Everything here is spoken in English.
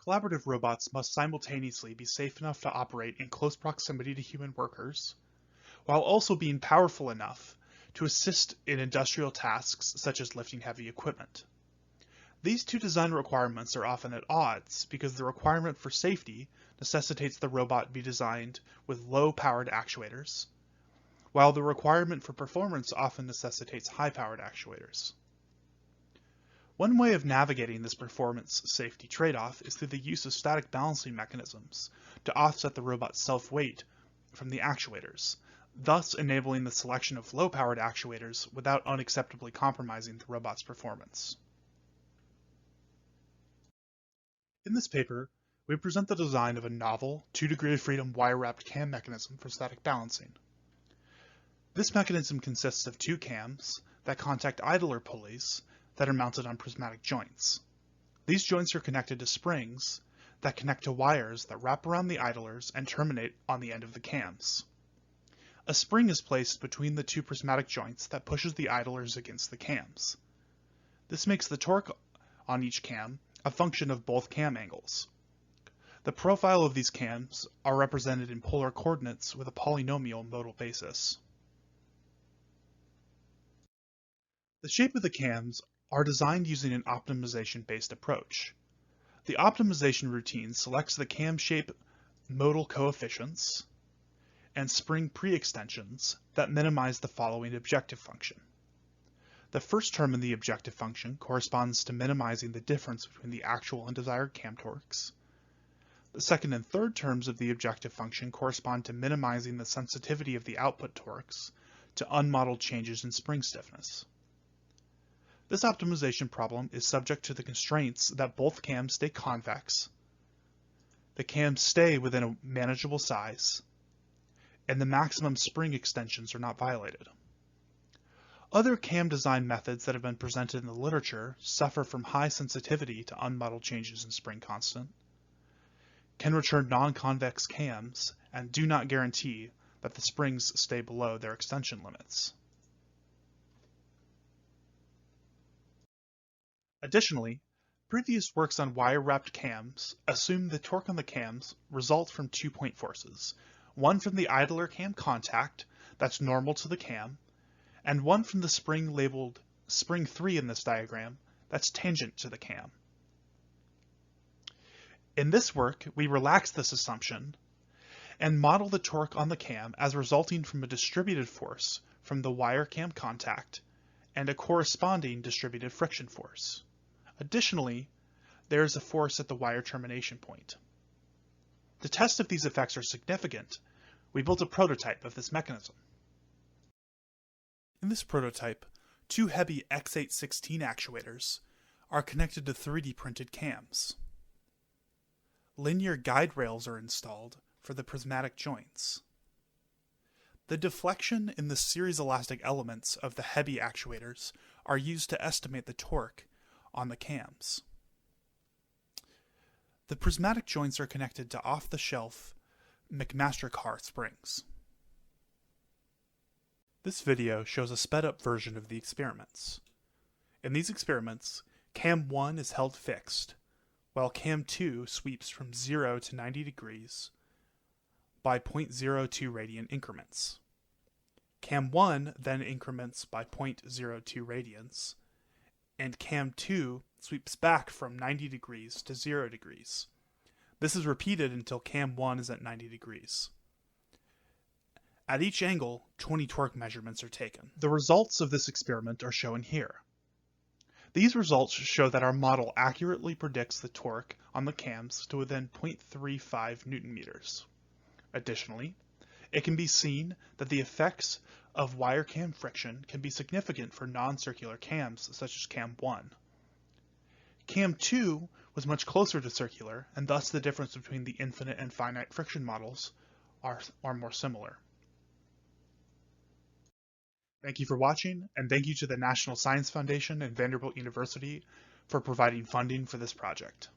Collaborative robots must simultaneously be safe enough to operate in close proximity to human workers, while also being powerful enough to assist in industrial tasks such as lifting heavy equipment. These two design requirements are often at odds because the requirement for safety necessitates the robot be designed with low-powered actuators, while the requirement for performance often necessitates high-powered actuators. One way of navigating this performance-safety trade-off is through the use of static balancing mechanisms to offset the robot's self-weight from the actuators, thus enabling the selection of low-powered actuators without unacceptably compromising the robot's performance. In this paper, we present the design of a novel 2-degree of freedom wire-wrapped cam mechanism for static balancing. This mechanism consists of two cams that contact idler pulleys that are mounted on prismatic joints. These joints are connected to springs that connect to wires that wrap around the idlers and terminate on the end of the cams. A spring is placed between the two prismatic joints that pushes the idlers against the cams. This makes the torque on each cam a function of both cam angles. The profile of these cams are represented in polar coordinates with a polynomial modal basis. The shape of the cams are designed using an optimization-based approach. The optimization routine selects the cam shape modal coefficients and spring pre-extensions that minimize the following objective function. The first term in the objective function corresponds to minimizing the difference between the actual and desired cam torques. The second and third terms of the objective function correspond to minimizing the sensitivity of the output torques to unmodeled changes in spring stiffness. This optimization problem is subject to the constraints that both cams stay convex, the cams stay within a manageable size, and the maximum spring extensions are not violated. Other cam design methods that have been presented in the literature suffer from high sensitivity to unmodeled changes in spring constant, can return non-convex cams, and do not guarantee that the springs stay below their extension limits. Additionally, previous works on wire-wrapped cams assume the torque on the cams results from 2 point forces, one from the idler cam contact that's normal to the cam, and one from the spring labeled spring 3 in this diagram that's tangent to the cam. In this work, we relax this assumption and model the torque on the cam as resulting from a distributed force from the wire cam contact and a corresponding distributed friction force. Additionally, there is a force at the wire termination point. To test if these effects are significant, we built a prototype of this mechanism. In this prototype, two heavy X816 actuators are connected to 3D printed cams. Linear guide rails are installed for the prismatic joints. The deflection in the series elastic elements of the heavy actuators are used to estimate the torque on the cams. The prismatic joints are connected to off-the-shelf McMaster-Carr springs. This video shows a sped-up version of the experiments. In these experiments, cam 1 is held fixed, while cam 2 sweeps from 0 to 90 degrees by 0.02 radian increments. Cam 1 then increments by 0.02 radians, and cam 2 sweeps back from 90 degrees to 0 degrees. This is repeated until cam 1 is at 90 degrees. At each angle, 20 torque measurements are taken. The results of this experiment are shown here. These results show that our model accurately predicts the torque on the cams to within 0.35 Newton meters. Additionally, it can be seen that the effects of wire cam friction can be significant for non-circular cams such as cam 1. Cam 2 was much closer to circular, and thus the difference between the infinite and finite friction models are more similar. Thank you for watching, and thank you to the National Science Foundation and Vanderbilt University for providing funding for this project.